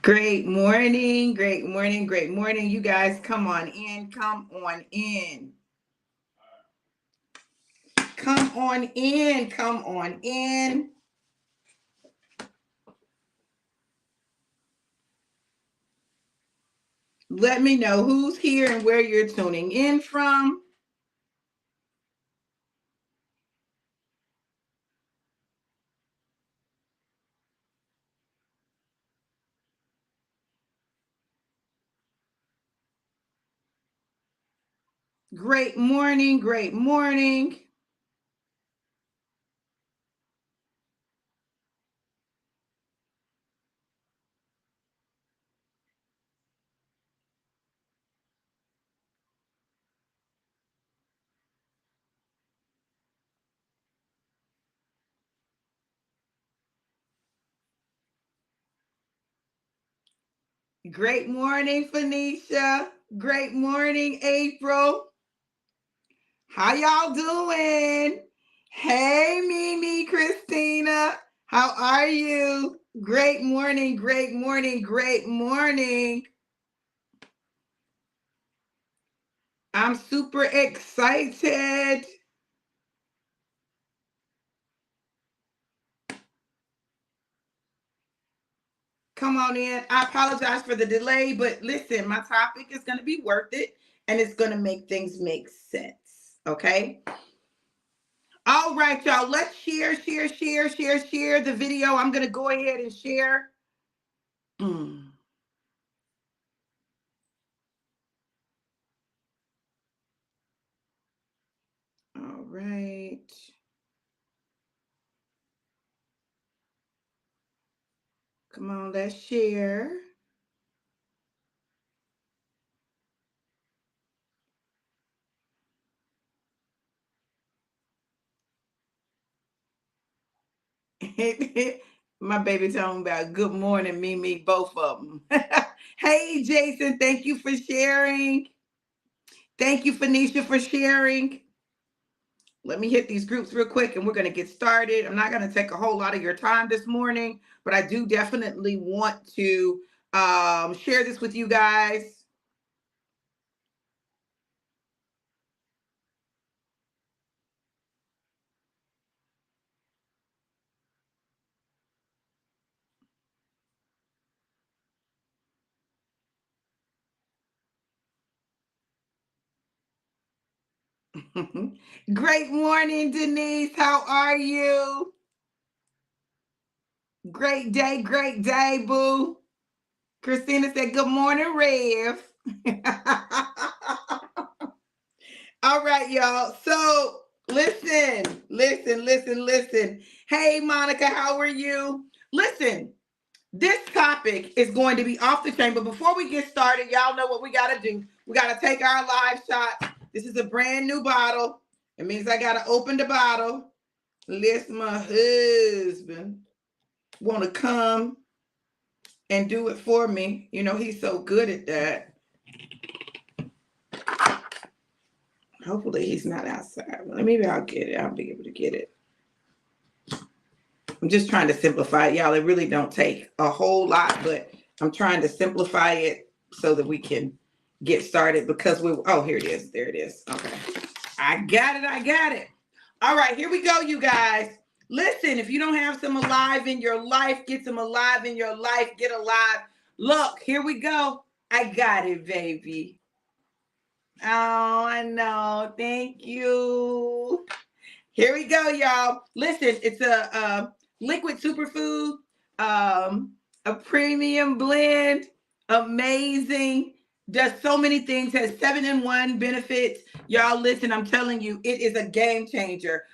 Great morning, great morning, great morning. You guys come on in, come on in, come on in, come on in. Let me know who's here and where you're tuning in from. Great morning, great morning. Great morning, Phoenicia. Great morning, April. How y'all doing? Hey, Mimi, Christina. How are you? Great morning, great morning, great morning. I'm super excited. Come on in. I apologize for the delay, but listen, my topic is going to be worth it and it's going to make things make sense. Okay. All right, y'all. Let's share the video. I'm going to go ahead and share. Mm. All right. Come on, let's share. My baby talking about good morning, Mimi, both of them. Hey, Jason, thank you for sharing. Thank you, Phoenicia, for sharing. Let me hit these groups real quick and we're going to get started. I'm not going to take a whole lot of your time this morning, but I do definitely want to share this with you guys. Great morning, Denise. How are you? Great day, boo. Christina said, good morning, Rev. All right, y'all. So listen. Hey, Monica, how are you? Listen, this topic is going to be off the chain, but before we get started, y'all know what we got to do. We got to take our live shot. This is a brand new bottle. It means I got to open the bottle. Unless my husband want to come and do it for me. You know, he's so good at that. Hopefully he's not outside. Well, maybe I'll get it. I'll be able to get it. I'm just trying to simplify it. Y'all, it really don't take a whole lot, but I'm trying to simplify it so that we can get started because here it is. There it is. Okay. I got it. All right, here we go, you guys. Listen, if you don't have some alive in your life, get some alive in your life. Get alive. Look, here we go. I got it, baby. Oh, I know. Thank you. Here we go, y'all. Listen, it's a liquid superfood, a premium blend, amazing. Does so many things, has 7-in-1 benefits. Y'all, listen, I'm telling you, it is a game changer.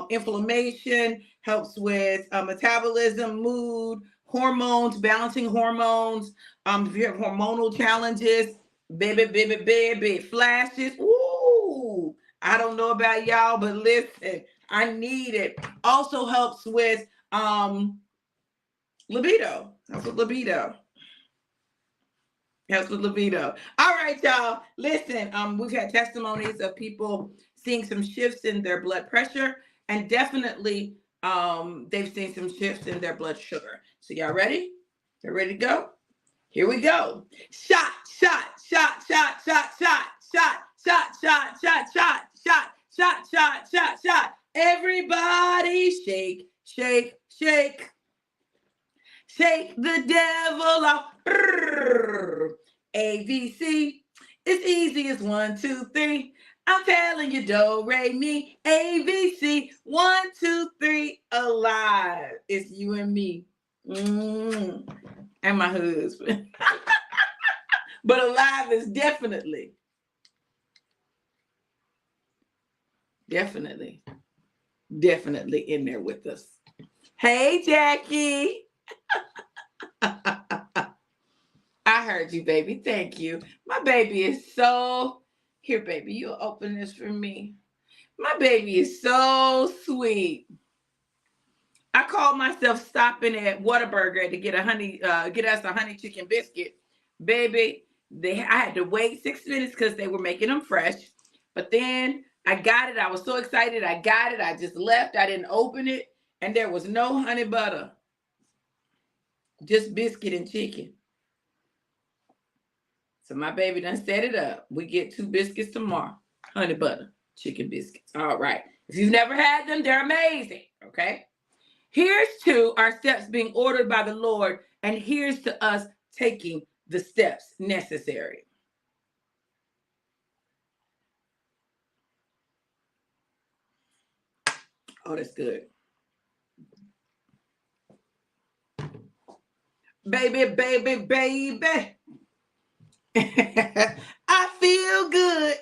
Inflammation, helps with metabolism, mood, hormones, balancing hormones. If you have hormonal challenges, baby, flashes. Ooh, I don't know about y'all, but listen, I need it. Also helps with libido. Helps with libido. Helps with libido. All right, y'all. Listen, we've had testimonies of people seeing some shifts in their blood pressure, and definitely they've seen some shifts in their blood sugar. So y'all ready? You ready to go? Here we go. Shot, shot, shot, shot, shot, shot, shot, shot, shot, shot, shot, shot, shot, shot, shot, shot. Everybody shake, shake, shake. Shake the devil off. ABC. It's easy as 1, 2, 3. I'm telling you, do, re, mi, ABC. 1, 2, 3, alive. It's you and me. And my husband. But alive is definitely in there with us. Hey, Jackie. I heard you, baby. Thank you. My baby is so... Here, baby, you'll open this for me. My baby is so sweet. I called myself stopping at Whataburger to get us a honey chicken biscuit. Baby, I had to wait 6 minutes because they were making them fresh. But then I got it. I was so excited. I got it. I just left. I didn't open it. And there was no honey butter. Just biscuit and chicken. So my baby done set it up. We get 2 biscuits tomorrow. Honey butter, chicken biscuits. All right. If you've never had them, they're amazing. Okay. Here's to our steps being ordered by the Lord, and here's to us taking the steps necessary. Oh, that's good. Baby, baby, baby. I feel good.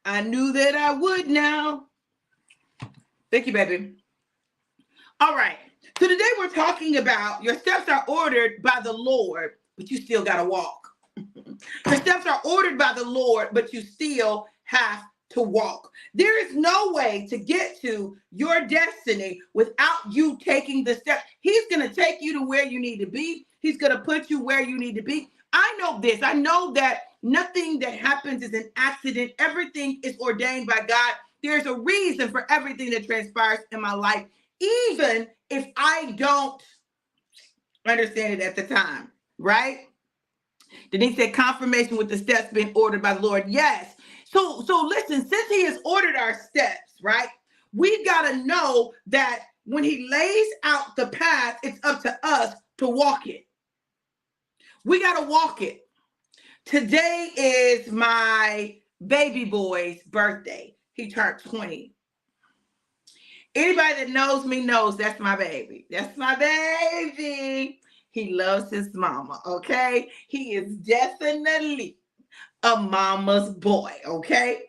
I knew that I would now. Thank you, baby. All right. So today we're talking about your steps are ordered by the Lord, but you still got to walk. Your steps are ordered by the Lord, but you still have to walk. There is no way to get to your destiny without you taking the steps. He's going to take you to where you need to be. He's going to put you where you need to be. I know this. I know that nothing that happens is an accident. Everything is ordained by God. There's a reason for everything that transpires in my life, even if I don't understand it at the time, right? Denise said confirmation with the steps being ordered by the Lord. Yes. So listen, since he has ordered our steps, right? We've got to know that when he lays out the path, it's up to us to walk it. We got to walk it. Today is my baby boy's birthday. He turned 20. Anybody that knows me knows that's my baby. That's my baby. He loves his mama, okay? He is definitely a mama's boy, okay?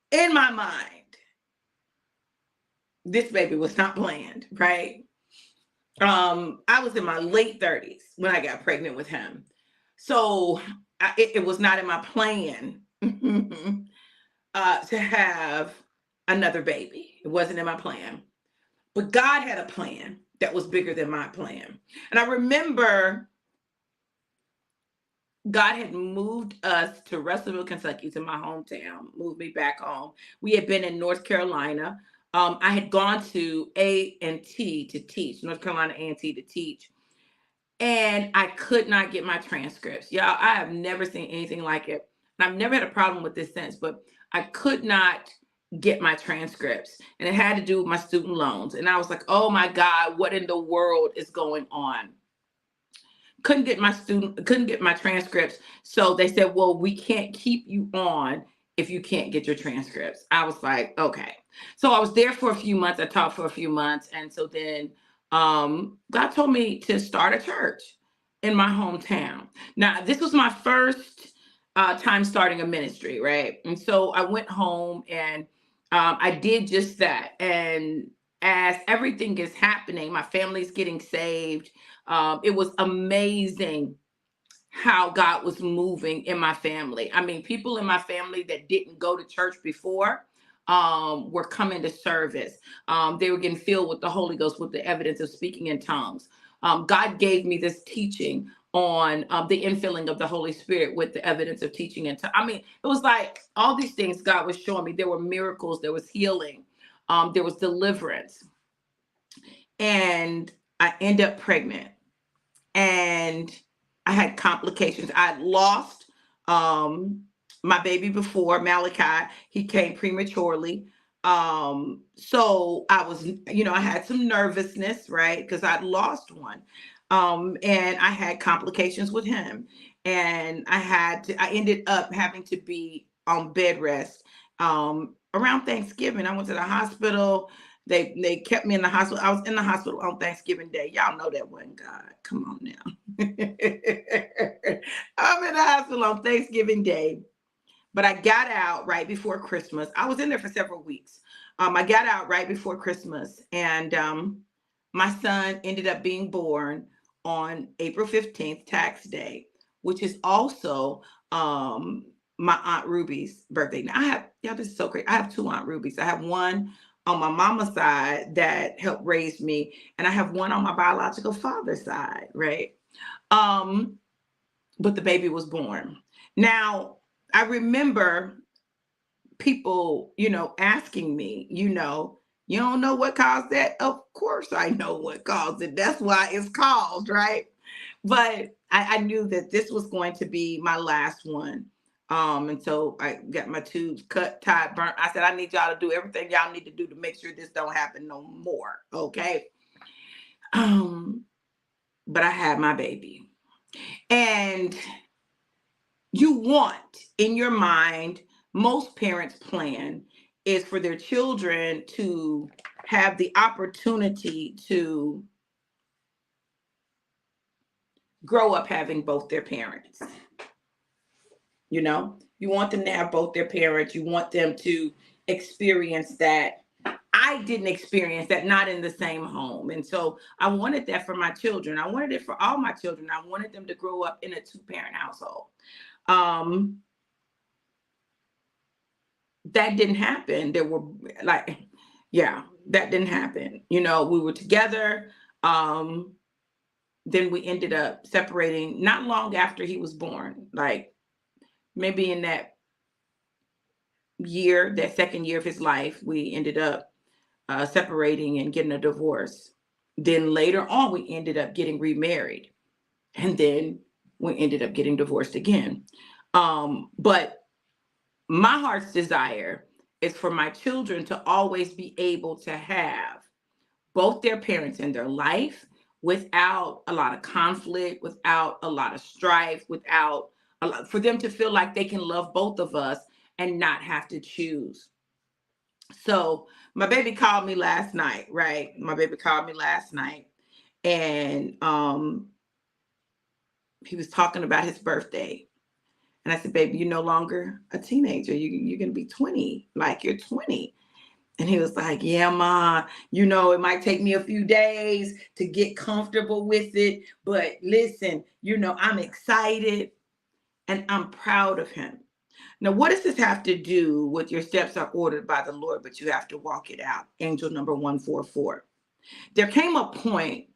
In my mind, this baby was not planned, right? I was in my late 30s when I got pregnant with him. So it was not in my plan to have another baby. It wasn't in my plan. But God had a plan that was bigger than my plan. And I remember God had moved us to Russellville, Kentucky, to my hometown, moved me back home. We had been in North Carolina. I had gone to A&T to teach, North Carolina A&T to teach. And I could not get my transcripts. Y'all, I have never seen anything like it. I've never had a problem with this since, but I could not get my transcripts. And it had to do with my student loans. And I was like, oh my God, what in the world is going on? Couldn't get my transcripts. So they said, well, we can't keep you on if you can't get your transcripts. I was like, okay. So I was there for a few months. I taught for a few months. And so then God told me to start a church in my hometown. Now, this was my first time starting a ministry, right? And so I went home and I did just that. And as everything is happening, my family's getting saved. It was amazing how God was moving in my family. I mean, people in my family that didn't go to church before were coming to service. They were getting filled with the Holy Ghost with the evidence of speaking in tongues. God gave me this teaching on the infilling of the Holy Spirit with the evidence of teaching. And I mean, it was like all these things God was showing me. There were miracles, there was healing, there was deliverance. And I end up pregnant, and I had complications. I had lost my baby before, Malachi. He came prematurely. So I was, I had some nervousness, right? Because I'd lost one. And I had complications with him. And I ended up having to be on bed rest. Around Thanksgiving, I went to the hospital. They kept me in the hospital. I was in the hospital on Thanksgiving Day. Y'all know that wasn't God. Come on now. I'm in the hospital on Thanksgiving Day. But I got out right before Christmas. I was in there for several weeks. I got out right before Christmas, and my son ended up being born on April 15th, tax day, which is also my Aunt Ruby's birthday. Now this is so great. I have two Aunt Rubies. I have one on my mama's side that helped raise me, and I have one on my biological father's side, right? But the baby was born. Now, I remember people, asking me, you don't know what caused that? Of course I know what caused it. That's why it's called, right? But I knew that this was going to be my last one. And so I got my tubes cut, tied, burnt. I said, I need y'all to do everything y'all need to do to make sure this don't happen no more. Okay. But I had my baby. And you want in your mind, most parents' plan is for their children to have the opportunity to grow up having both their parents. You want them to have both their parents. You want them to experience that. I didn't experience that, not in the same home. And so I wanted that for my children. I wanted it for all my children. I wanted them to grow up in a 2-parent household. That didn't happen. There were that didn't happen. We were together. Then we ended up separating not long after he was born, like maybe in that second year of his life, we ended up separating and getting a divorce. Then later on, we ended up getting remarried, and then we ended up getting divorced again. But my heart's desire is for my children to always be able to have both their parents in their life without a lot of conflict, without a lot of strife, for them to feel like they can love both of us and not have to choose. So my baby called me last night, right? My baby called me last night, and he was talking about his birthday. And I said, baby, you're no longer a teenager. You're going to be 20, like you're 20. And he was like, yeah, Ma, it might take me a few days to get comfortable with it. But listen, I'm excited and I'm proud of him. Now, what does this have to do with your steps are ordered by the Lord, but you have to walk it out? Angel number 144. There came a point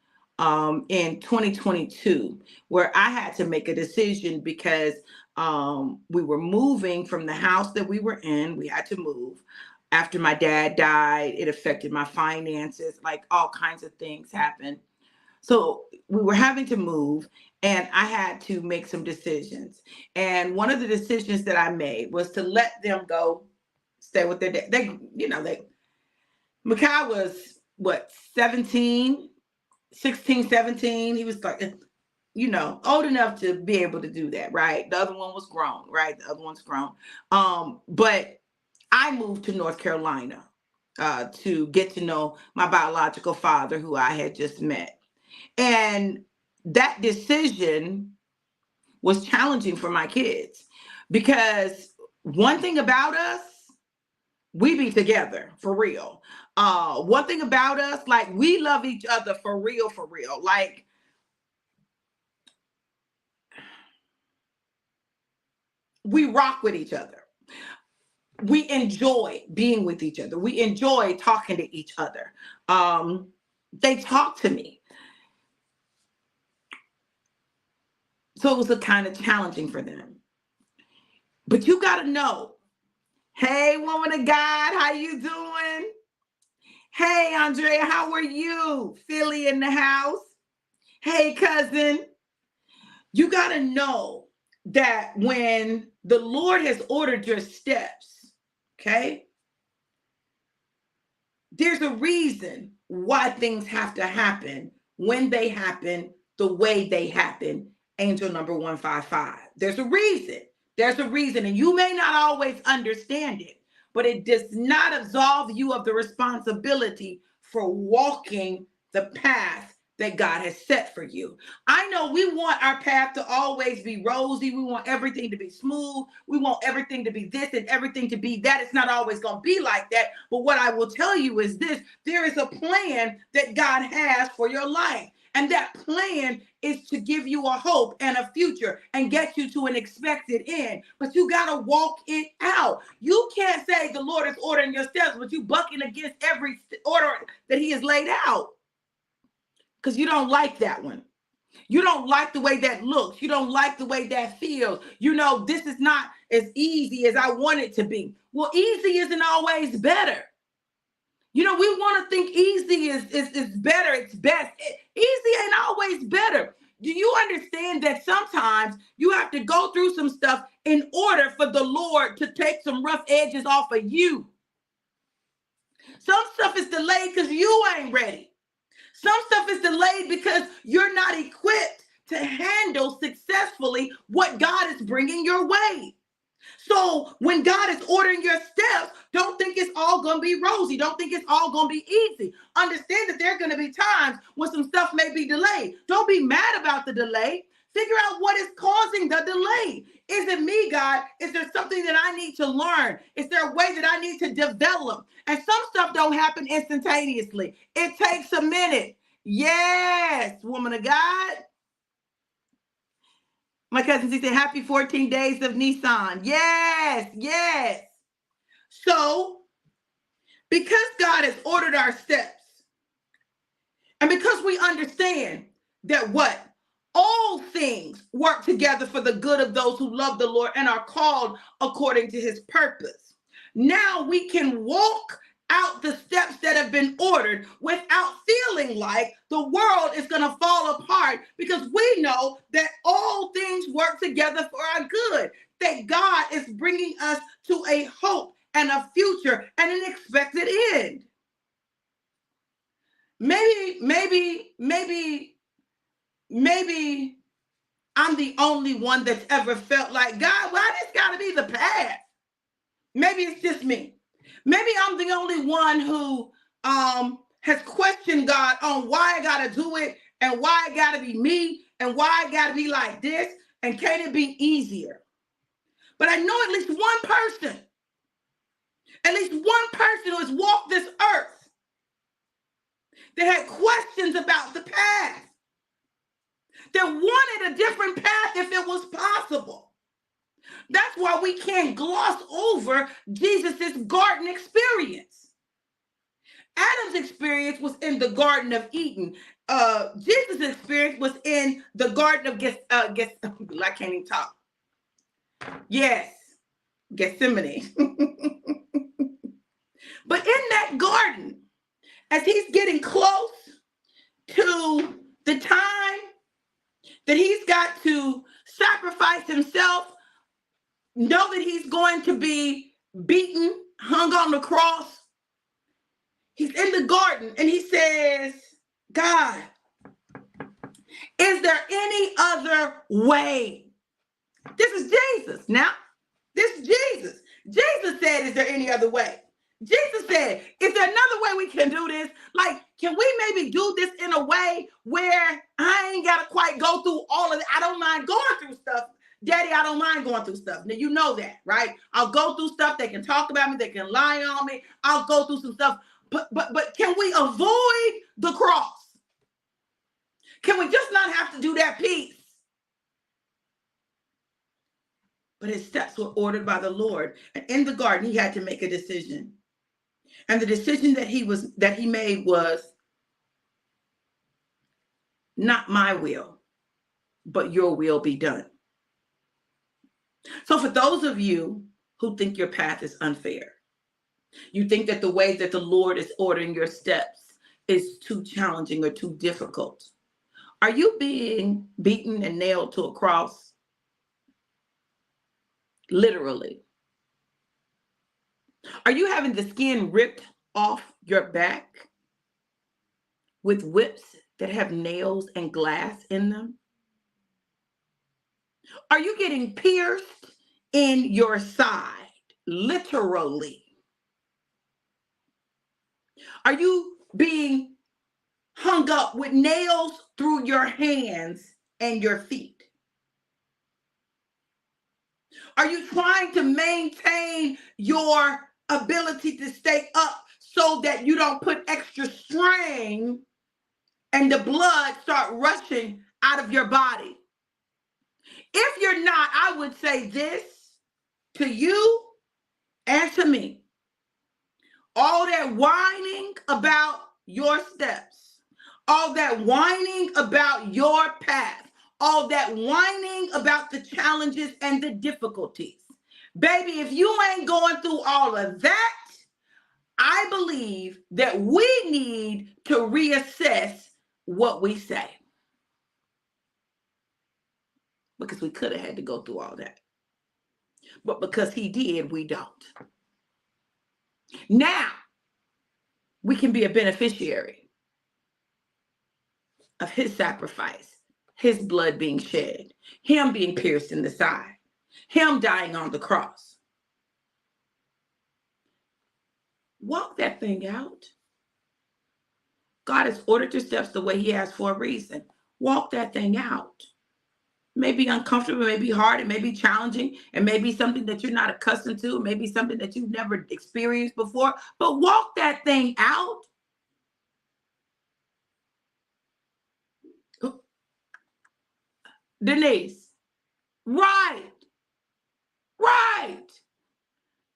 in 2022 where I had to make a decision because we were moving from the house that we were in. We had to move. After my dad died, it affected my finances, like all kinds of things happened. So we were having to move, and I had to make some decisions. And one of the decisions that I made was to let them go stay with their dad. Makai was what, 16, 17. He was like, old enough to be able to do that, right? The other one was grown, right? The other one's grown. But I moved to North Carolina to get to know my biological father, who I had just met. And that decision was challenging for my kids because one thing about us, we be together for real. One thing about us, like we love each other for real, for real. Like we rock with each other. We enjoy being with each other. We enjoy talking to each other. They talk to me. So it was kind of challenging for them. But you got to know, hey, woman of God, how you doing? Hey, Andrea, how are you? Philly in the house. Hey, cousin. You got to know that when the Lord has ordered your steps, okay, there's a reason why things have to happen when they happen, the way they happen. Angel number 155. There's a reason. There's a reason. And you may not always understand it, but it does not absolve you of the responsibility for walking the path that God has set for you. I know we want our path to always be rosy. We want everything to be smooth. We want everything to be this and everything to be that. It's not always going to be like that. But what I will tell you is this: there is a plan that God has for your life. And that plan is to give you a hope and a future and get you to an expected end. But you got to walk it out. You can't say the Lord is ordering your steps, but you bucking against every order that he has laid out. Because you don't like that one. You don't like the way that looks. You don't like the way that feels. You know, this is not as easy as I want it to be. Well, easy isn't always better. You know, we want to think easy is better. It's best. Easy ain't always better. Do you understand that sometimes you have to go through some stuff in order for the Lord to take some rough edges off of you? Some stuff is delayed because you ain't ready. Some stuff is delayed because you're not equipped to handle successfully what God is bringing your way. So when God is ordering your steps, don't think it's all going to be rosy. Don't think it's all going to be easy. Understand that there are going to be times when some stuff may be delayed. Don't be mad about the delay. Figure out what is causing the delay. Is it me, God? Is there something that I need to learn? Is there a way that I need to develop? And some stuff don't happen instantaneously. It takes a minute. Yes, woman of God. My cousin, he said, happy 14 days of Nissan. Yes, yes. So, because God has ordered our steps, and because we understand that what? All things work together for the good of those who love the Lord and are called according to his purpose. Now we can walk out the steps that have been ordered without feeling like the world is going to fall apart, because we know that all things work together for our good, that God is bringing us to a hope and a future and an expected end. Maybe I'm the only one that's ever felt like, God, why this got to be the path? Maybe it's just me. Maybe I'm the only one who has questioned God on why I got to do it and why it got to be me and why I got to be like this, and can it be easier? But I know at least one person who has walked this earth that had questions about the path, that wanted a different path if it was possible. That's why we can't gloss over Jesus's garden experience. Adam's experience was in the Garden of Eden. Jesus' experience was in the Garden of I can't even talk. Yes, Gethsemane. But in that garden, as he's getting close to the time that he's got to sacrifice himself, know that he's going to be beaten, hung on the cross, he's in the garden and he says, God, is there any other way? This is Jesus. Now, this is Jesus. Jesus said, is there any other way? Jesus said, is there another way we can do this? Like, can we maybe do this in a way where I ain't got to quite go through all of it? I don't mind going through stuff. Daddy, I don't mind going through stuff. Now, you know that, right? I'll go through stuff. They can talk about me. They can lie on me. I'll go through some stuff. But can we avoid the cross? Can we just not have to do that piece? But his steps were ordered by the Lord. And in the garden, he had to make a decision. And the decision that he made was, not my will, but your will be done. So for those of you who think your path is unfair, you think that the way that the Lord is ordering your steps is too challenging or too difficult, are you being beaten and nailed to a cross? Literally. Are you having the skin ripped off your back with whips that have nails and glass in them? Are you getting pierced in your side? Literally. Are you being hung up with nails through your hands and your feet? Are you trying to maintain your ability to stay up so that you don't put extra strain and the blood start rushing out of your body? If you're not, I would say this to you and to me. All that whining about your steps, all that whining about your path, all that whining about the challenges and the difficulties. Baby, if you ain't going through all of that, I believe that we need to reassess what we say. Because we could have had to go through all that. But because he did, we don't. Now, we can be a beneficiary of his sacrifice, his blood being shed, him being pierced in the side, him dying on the cross. Walk that thing out. God has ordered your steps the way he has for a reason. Walk that thing out. It may be uncomfortable, it may be hard, it may be challenging, it may be something that you're not accustomed to, it may be something that you've never experienced before, but walk that thing out. Denise, right.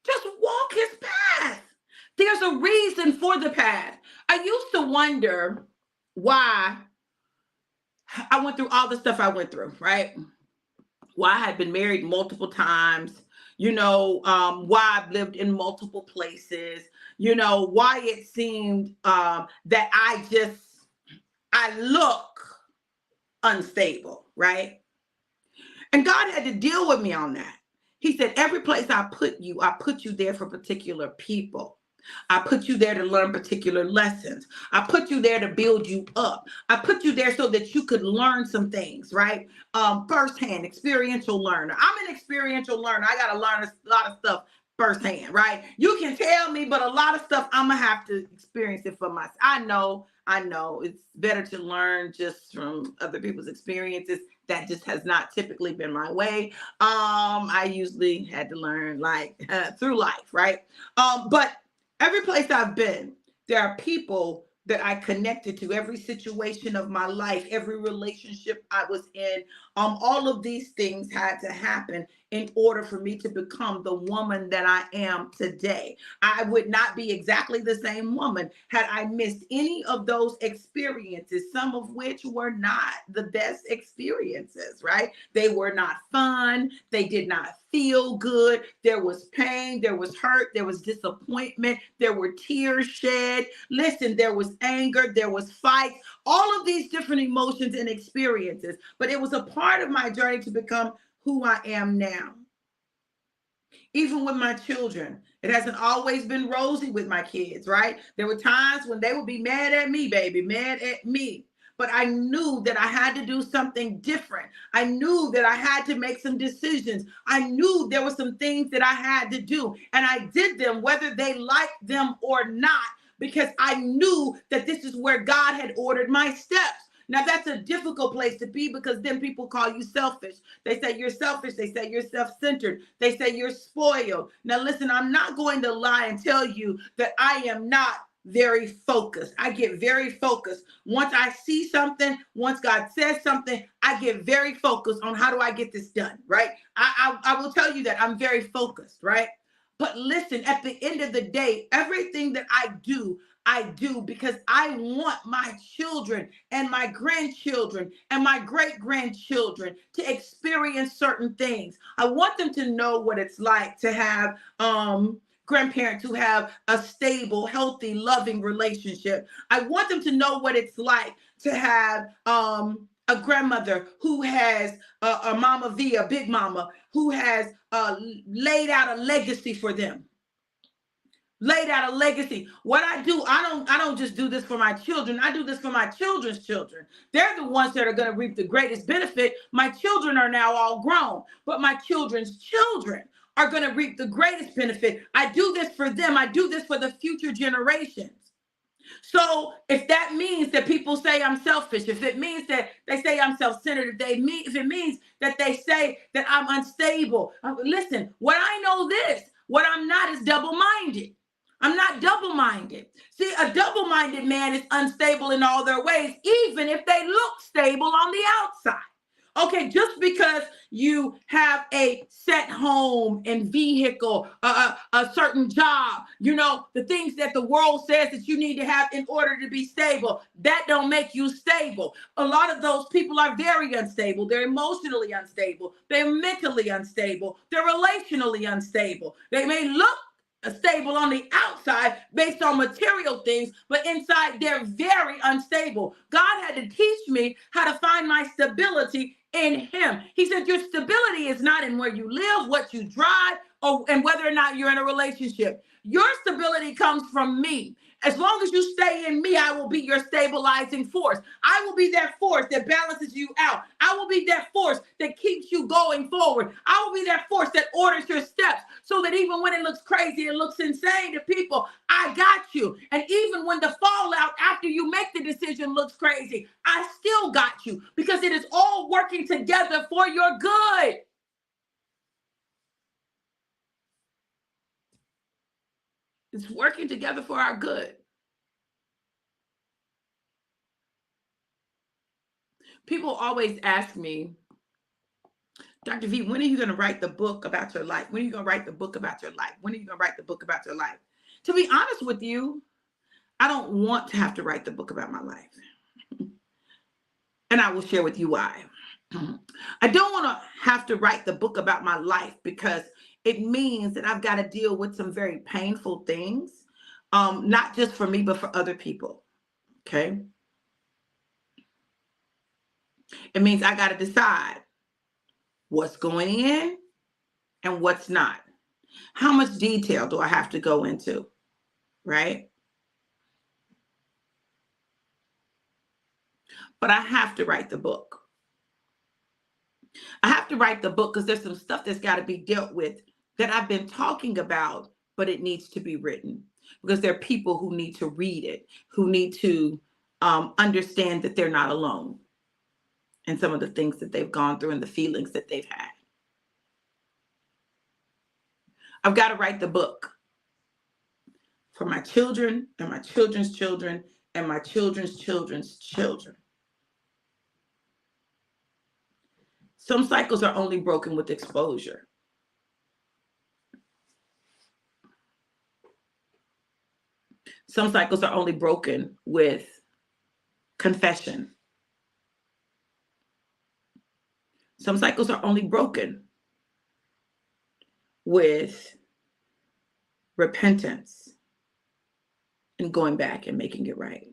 Just walk his path. There's a reason for the path. I used to wonder why I went through all the stuff I went through, right? Why I had been married multiple times, why I've lived in multiple places, why it seemed that I look unstable, right? And God had to deal with me on that. He said, every place I put you there for particular people. I put you there to learn particular lessons. I put you there to build you up. I put you there so that you could learn some things, right? Firsthand, experiential learner. I'm an experiential learner. I got to learn a lot of stuff firsthand, right? You can tell me, but a lot of stuff I'm going to have to experience it for myself. I know. It's better to learn just from other people's experiences. That just has not typically been my way. I usually had to learn through life, right? But every place I've been, there are people that I connected to, every situation of my life, every relationship I was in. All of these things had to happen in order for me to become the woman that I am today. I would not be exactly the same woman had I missed any of those experiences, some of which were not the best experiences, right? They were not fun. They did not feel good. There was pain. There was hurt. There was disappointment. There were tears shed. Listen, there was anger. There was fights. All of these different emotions and experiences. But it was a part of my journey to become who I am now. Even with my children, it hasn't always been rosy with my kids, right? There were times when they would be mad at me, baby, mad at me. But I knew that I had to do something different. I knew that I had to make some decisions. I knew there were some things that I had to do. And I did them whether they liked them or not, because I knew that this is where God had ordered my steps. Now, that's a difficult place to be, because then people call you selfish. They say you're selfish. They say you're self-centered. They say you're spoiled. Now, listen, I'm not going to lie and tell you that I am not very focused. I get very focused. Once I see something, once God says something, I get very focused on how do I get this done, right? I will tell you that I'm very focused, right? But listen, at the end of the day, everything that I do, I do because I want my children and my grandchildren and my great grandchildren to experience certain things. I want them to know what it's like to have grandparents who have a stable, healthy, loving relationship. I want them to know what it's like to have a grandmother who has a mama V, a big mama, who has laid out a legacy for them. Laid out a legacy. What I do, I don't just do this for my children. I do this for my children's children. They're the ones that are going to reap the greatest benefit. My children are now all grown, but my children's children are going to reap the greatest benefit. I do this for them. I do this for the future generations. So if that means that people say I'm selfish, if it means that they say I'm self-centered, if it means that they say that I'm unstable, listen, what I know this, what I'm not is double-minded. I'm not double-minded. See, a double-minded man is unstable in all their ways, even if they look stable on the outside. Okay, just because you have a set home and vehicle, a certain job, you know, the things that the world says that you need to have in order to be stable, that don't make you stable. A lot of those people are very unstable. They're emotionally unstable. They're mentally unstable. They're relationally unstable. They may look stable on the outside based on material things, but inside they're very unstable. God had to teach me how to find my stability in him. He said, your stability is not in where you live, what you drive, and whether or not you're in a relationship. Your stability comes from me. As long as you stay in me, I will be your stabilizing force. I will be that force that balances you out. I will be that force that keeps you going forward. I will be that force that orders your steps so that even when it looks crazy, it looks insane to people, I got you. And even when the fallout after you make the decision looks crazy, I still got you because it is all working together for your good. It's working together for our good. People always ask me, Dr. V, when are you going to write the book about your life? When are you going to write the book about your life? When are you going to write the book about your life? To be honest with you, I don't want to have to write the book about my life. And I will share with you why. I don't want to have to write the book about my life because it means that I've got to deal with some very painful things, not just for me, but for other people. Okay. It means I got to decide what's going in and what's not. How much detail do I have to go into? Right? But I have to write the book. I have to write the book because there's some stuff that's got to be dealt with that I've been talking about, but it needs to be written because there are people who need to read it, who need to understand that they're not alone in some of the things that they've gone through and the feelings that they've had. I've got to write the book for my children and my children's children and my children's children's children. Some cycles are only broken with exposure. Some cycles are only broken with confession. Some cycles are only broken with repentance and going back and making it right.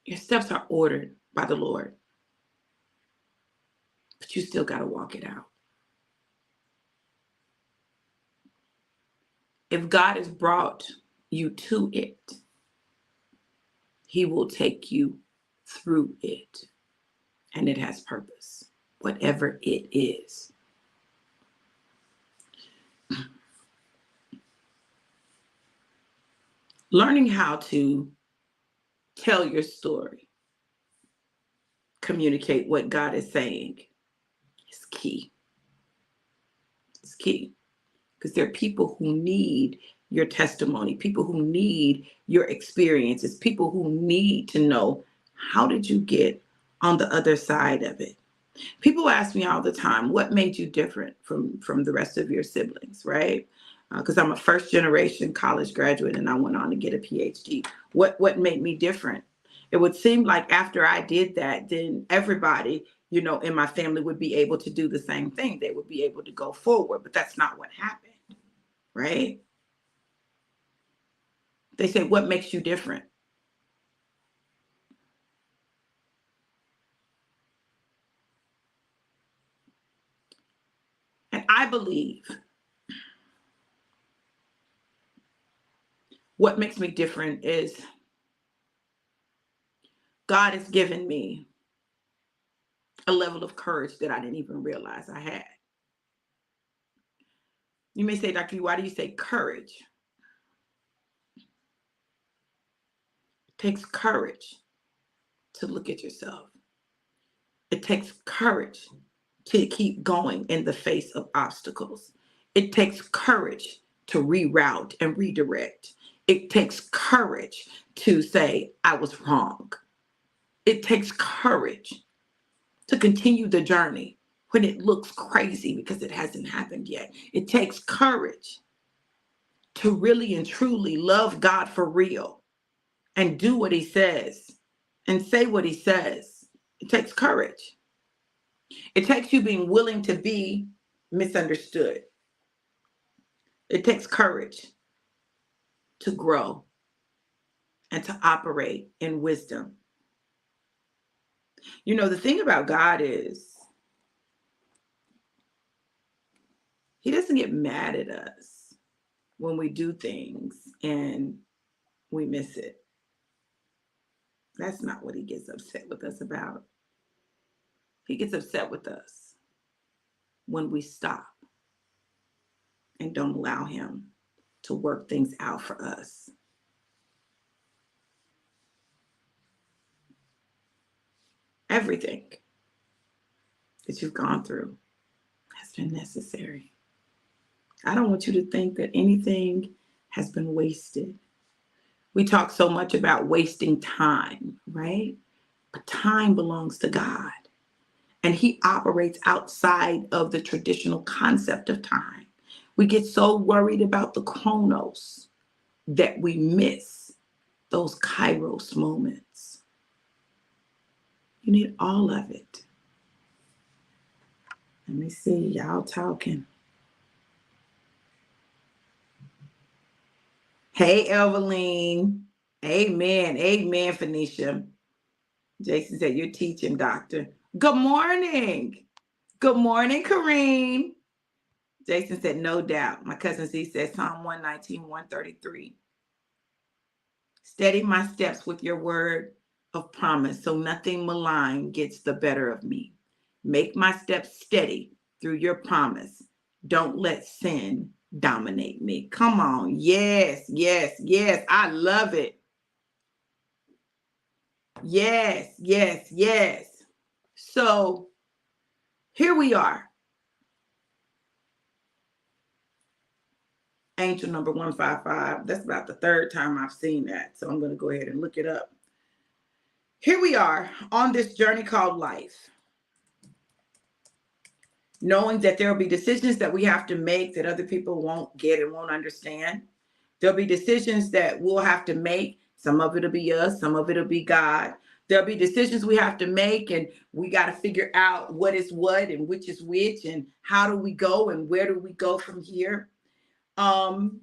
Your steps are ordered by the Lord, but you still got to walk it out. If God has brought you to it, he will take you through it, and it has purpose, whatever it is. Learning how to tell your story, communicate what God is saying is key. It's key because there are people who need your testimony, people who need your experiences, people who need to know, how did you get on the other side of it. People ask me all the time, what made you different from the rest of your siblings, right? Because I'm a first generation college graduate and I went on to get a PhD. What made me different? It would seem like after I did that, then everybody, in my family would be able to do the same thing. They would be able to go forward, but that's not what happened, right? They say, what makes you different? And I believe what makes me different is God has given me a level of courage that I didn't even realize I had. You may say, Dr. Why do you say courage? It takes courage to look at yourself. It takes courage to keep going in the face of obstacles. It takes courage to reroute and redirect. It takes courage to say, I was wrong. It takes courage to continue the journey when it looks crazy because it hasn't happened yet. It takes courage to really and truly love God for real and do what he says and say what he says. It takes courage. It takes you being willing to be misunderstood. It takes courage to grow and to operate in wisdom. The thing about God is he doesn't get mad at us when we do things and we miss it. That's not what he gets upset with us about. He gets upset with us when we stop and don't allow him to work things out for us. Everything that you've gone through has been necessary. I don't want you to think that anything has been wasted. We talk so much about wasting time, right? But time belongs to God. And he operates outside of the traditional concept of time. We get so worried about the chronos that we miss those kairos moments. You need all of it. Let me see, y'all talking. Hey, Eveline. Amen. Amen, Phoenicia. Jason said, you're teaching, doctor. Good morning. Good morning, Kareem. Jason said, no doubt. My cousin Z said, Psalm 119, 133. Steady my steps with your word of promise so nothing malign gets the better of me. Make my steps steady through your promise. Don't let sin dominate me. Come on. Yes, yes, yes. I love it. Yes, yes, yes. So here we are. Angel number 155. That's about the third time I've seen that. So I'm going to go ahead and look it up. Here we are on this journey called life. Knowing that there will be decisions that we have to make that other people won't get and won't understand. There'll be decisions that we'll have to make. Some of it'll be us, some of it'll be God. There'll be decisions we have to make, and we got to figure out what is what and which is which and how do we go and where do we go from here. Angel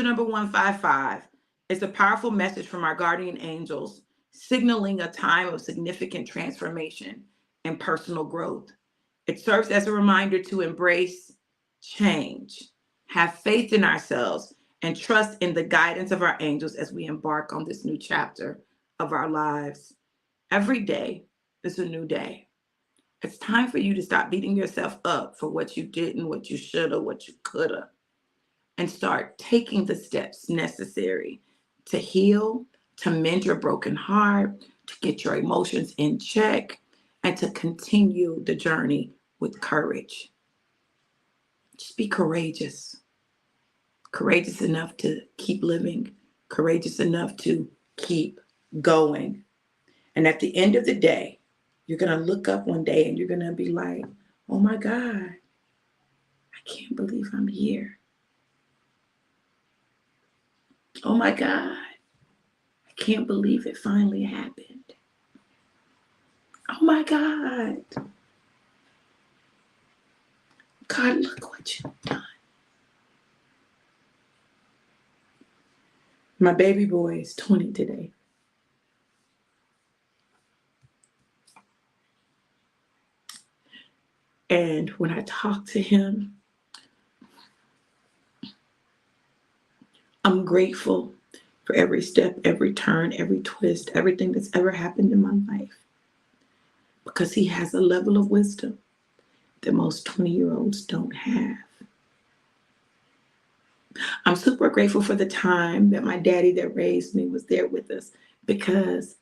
number 155 is a powerful message from our guardian angels, signaling a time of significant transformation and personal growth. It serves as a reminder to embrace change, have faith in ourselves, and trust in the guidance of our angels as we embark on this new chapter of our lives. Every day is a new day. It's time for you to stop beating yourself up for what you didn't, what you shoulda, what you coulda, and start taking the steps necessary to heal, to mend your broken heart, to get your emotions in check, and to continue the journey with courage. Just be courageous. Courageous enough to keep living, courageous enough to keep going. And at the end of the day, you're going to look up one day and you're going to be like, oh my God, I can't believe I'm here. Oh my God, I can't believe it finally happened. Oh my God. God, look what you've done. My baby boy is 20 today. And when I talk to him, I'm grateful for every step, every turn, every twist, everything that's ever happened in my life. Because he has a level of wisdom that most 20-year-olds don't have. I'm super grateful for the time that my daddy that raised me was there with us, because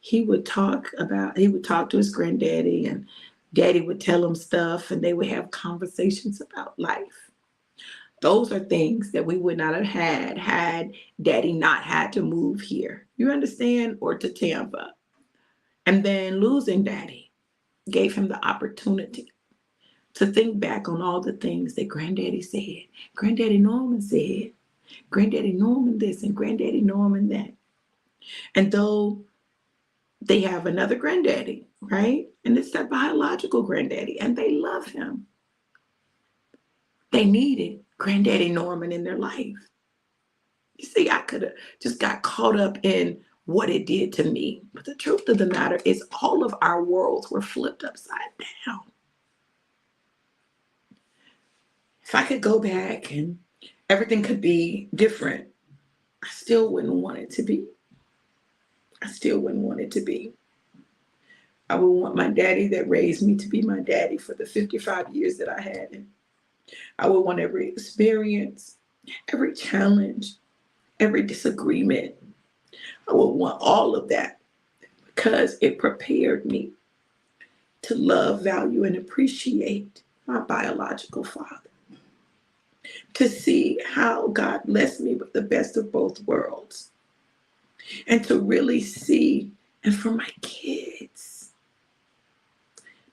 he would talk to his granddaddy, and daddy would tell him stuff, and they would have conversations about life. Those are things that we would not have had daddy not had to move here. You understand? Or to Tampa. And then losing daddy gave him the opportunity to think back on all the things that granddaddy said. Granddaddy Norman said, Granddaddy Norman this and Granddaddy Norman that. And though they have another granddaddy, right? And it's their biological granddaddy, and they love him. They needed Granddaddy Norman in their life. You see, I could have just got caught up in what it did to me. But the truth of the matter is all of our worlds were flipped upside down. If I could go back and everything could be different, I still wouldn't want it to be. I still wouldn't want it to be. I would want my daddy that raised me to be my daddy for the 55 years that I had him. I would want every experience, every challenge, every disagreement. I would want all of that, because it prepared me to love, value, and appreciate my biological father. To see how God blessed me with the best of both worlds. And to really see, and for my kids,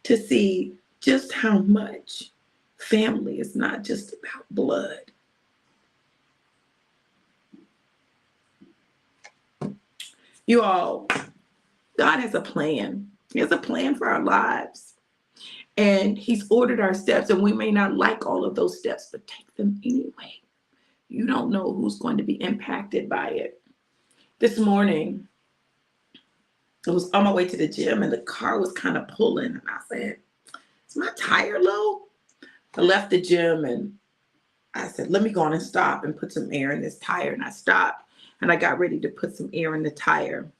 to see just how much family is not just about blood. You all, God has a plan. He has a plan for our lives. And he's ordered our steps, and we may not like all of those steps, but take them anyway. You don't know who's going to be impacted by it. This morning, I was on my way to the gym, and the car was kind of pulling. And I said, is my tire low? I left the gym, and I said, let me go on and stop and put some air in this tire. And I stopped, and I got ready to put some air in the tire.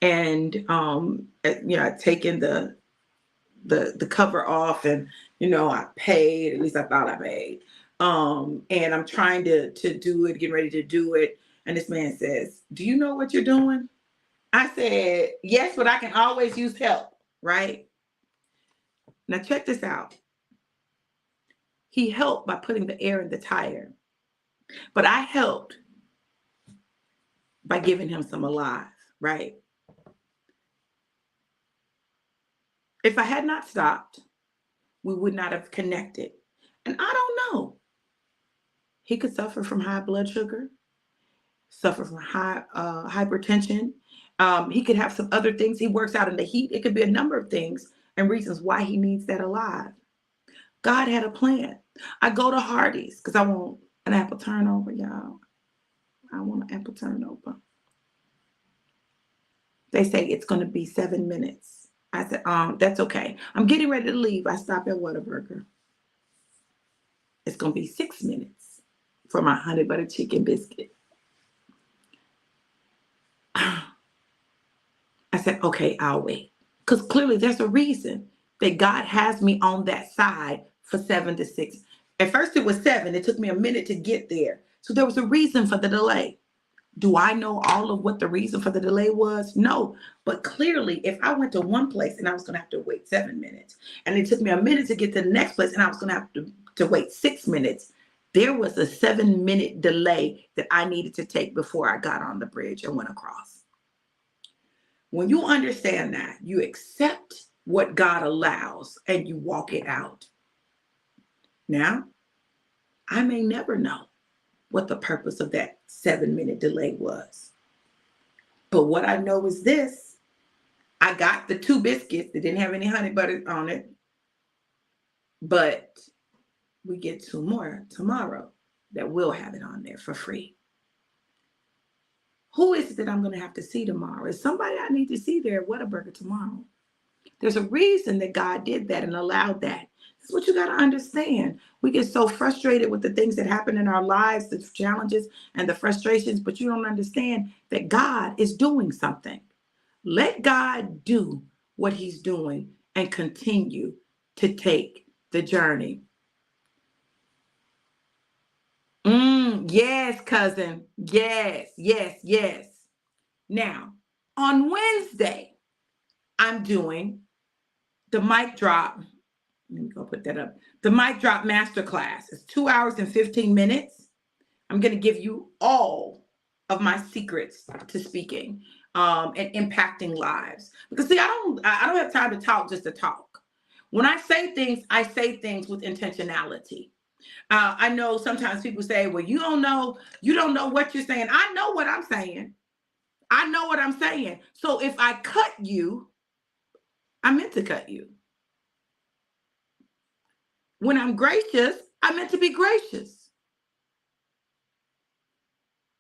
And, I'd taken the cover off, and, I paid, at least I thought I paid. And I'm trying to do it, getting ready to do it. And this man says, do you know what you're doing? I said, yes, but I can always use help, right? Now check this out. He helped by putting the air in the tire, but I helped by giving him some alive, right? If I had not stopped, we would not have connected. And I don't know. He could suffer from high blood sugar, suffer from high hypertension. He could have some other things. He works out in the heat. It could be a number of things and reasons why he needs that alive. God had a plan. I go to Hardee's because I want an apple turnover, y'all. I want an apple turnover. They say it's going to be 7 minutes. I said, that's okay. I'm getting ready to leave. I stop at Whataburger. It's going to be 6 minutes for my honey butter chicken biscuit. I said, okay, I'll wait. Because clearly there's a reason that God has me on that side for 7 to 6. At first it was 7. It took me a minute to get there. So there was a reason for the delay. Do I know all of what the reason for the delay was? No. But clearly, if I went to one place and I was going to have to wait 7 minutes, and it took me a minute to get to the next place and I was going to have to wait 6 minutes, there was a 7-minute delay that I needed to take before I got on the bridge and went across. When you understand that, you accept what God allows and you walk it out. Now, I may never know what the purpose of that 7-minute delay was. But what I know is this: I got the 2 biscuits that didn't have any honey butter on it, but we get 2 more tomorrow that will have it on there for free. Who is it that I'm going to have to see tomorrow? Is somebody I need to see there at Whataburger tomorrow? There's a reason that God did that and allowed that. That's what you got to understand. We get so frustrated with the things that happen in our lives, the challenges and the frustrations, but you don't understand that God is doing something. Let God do what he's doing and continue to take the journey. Yes, cousin. Yes. Now, on Wednesday, I'm doing the mic drop. Let me go put that up. The mic drop masterclass. It's 2 hours and 15 minutes. I'm going to give you all of my secrets to speaking and impacting lives. Because see, I don't have time to talk just to talk. When I say things with intentionality. I know sometimes people say, well, you don't know what you're saying. I know what I'm saying. I know what I'm saying. So if I cut you, I meant to cut you. When I'm gracious, I meant to be gracious.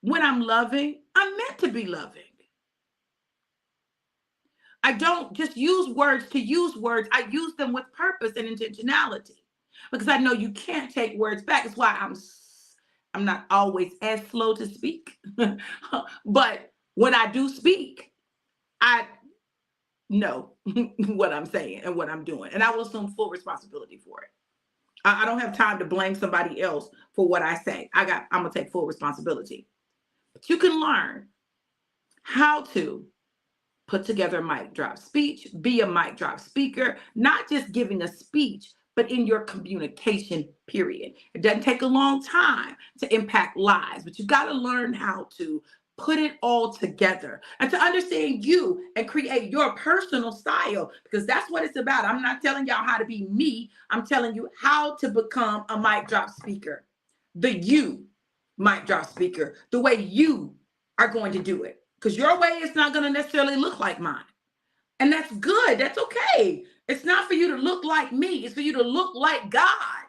When I'm loving, I'm meant to be loving. I don't just use words to use words. I use them with purpose and intentionality because I know you can't take words back. That's why I'm not always as slow to speak. But when I do speak, I know what I'm saying and what I'm doing. And I will assume full responsibility for it. I don't have time to blame somebody else for what I say. I'm going to take full responsibility. But you can learn how to put together a mic drop speech, be a mic drop speaker, not just giving a speech, but in your communication period. It doesn't take a long time to impact lives, but you got to learn how to put it all together and to understand you and create your personal style, because that's what it's about. I'm not telling y'all how to be me. I'm telling you how to become a mic drop speaker, the you mic drop speaker, the way you are going to do it. Because your way is not going to necessarily look like mine. And that's good. That's okay. It's not for you to look like me. It's for you to look like God.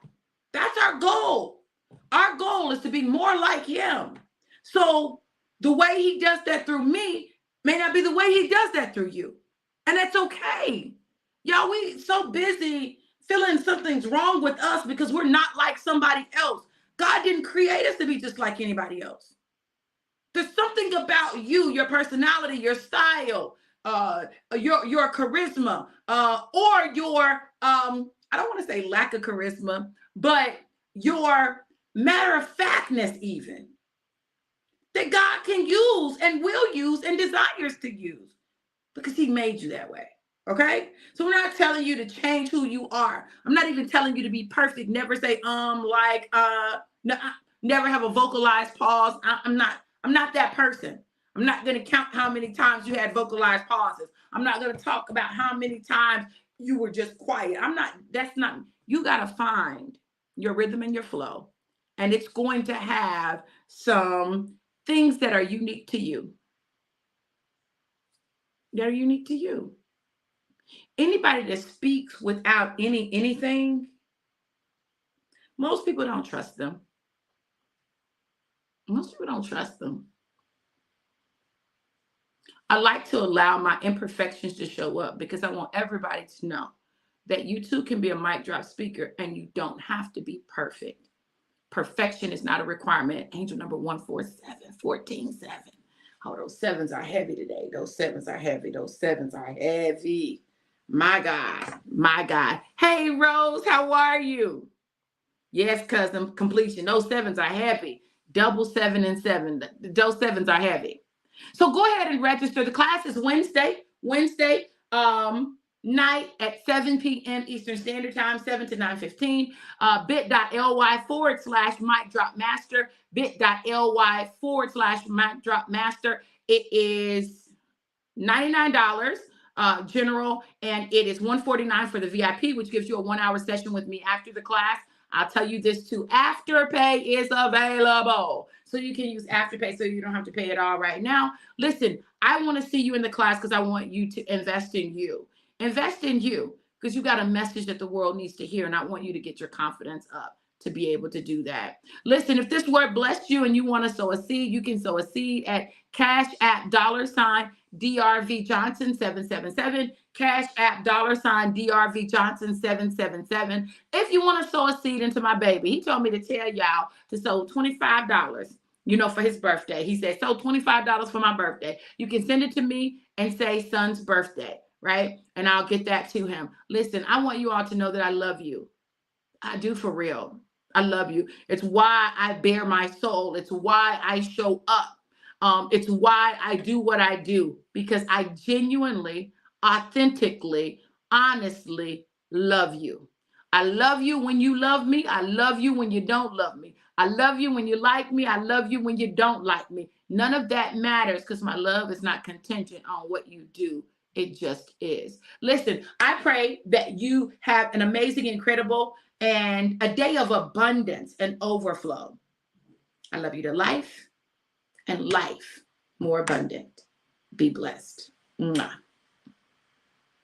That's our goal. Our goal is to be more like him. So the way he does that through me may not be the way he does that through you. And that's okay. Y'all, we so busy feeling something's wrong with us because we're not like somebody else. God didn't create us to be just like anybody else. There's something about you, your personality, your style, your charisma, or your, I don't want to say lack of charisma, but your matter of factness even, that God can use and will use and desires to use because he made you that way. Okay? So we're not telling you to change who you are. I'm not even telling you to be perfect. Never say, no, never have a vocalized pause. I'm not that person. I'm not going to count how many times you had vocalized pauses. I'm not going to talk about how many times you were just quiet. You got to find your rhythm and your flow. And it's going to have some things that are unique to you. That are unique to you. Anybody that speaks without anything, most people don't trust them. Most people don't trust them. I like to allow my imperfections to show up because I want everybody to know that you too can be a mic drop speaker and you don't have to be perfect. Perfection is not a requirement. Angel number 147, 14-7. Oh, those sevens are heavy today. Those sevens are heavy. Those sevens are heavy. My God, my God. Hey, Rose, how are you? Yes, cousin, completion. Those sevens are heavy. Double 7 and 7. Those sevens are heavy. So go ahead and register. The class is Wednesday night at 7 p.m. Eastern Standard Time, 7 to 9:15. bit.ly/mic drop master. bit.ly/mic drop master. It is $99 general, and it is $149 for the VIP, which gives you a 1-hour session with me after the class. I'll tell you this too, Afterpay is available. So you can use Afterpay so you don't have to pay it all right now. Listen, I want to see you in the class because I want you to invest in you. Invest in you because you got a message that the world needs to hear, and I want you to get your confidence up to be able to do that. Listen, if this word blessed you and you want to sow a seed, you can sow a seed at Cash App $DRV Johnson 777. Cash App $DRV Johnson 777. If you want to sow a seed into my baby, he told me to tell y'all to sow $25. For his birthday. He said, so $25 for my birthday. You can send it to me and say son's birthday, right? And I'll get that to him. Listen, I want you all to know that I love you. I do, for real. I love you. It's why I bear my soul. It's why I show up. It's why I do what I do, because I genuinely, authentically, honestly love you. I love you when you love me. I love you when you don't love me. I love you when you like me. I love you when you don't like me. None of that matters because my love is not contingent on what you do. It just is. Listen, I pray that you have an amazing, incredible, and a day of abundance and overflow. I love you to life, and life more abundant. Be blessed. Mwah.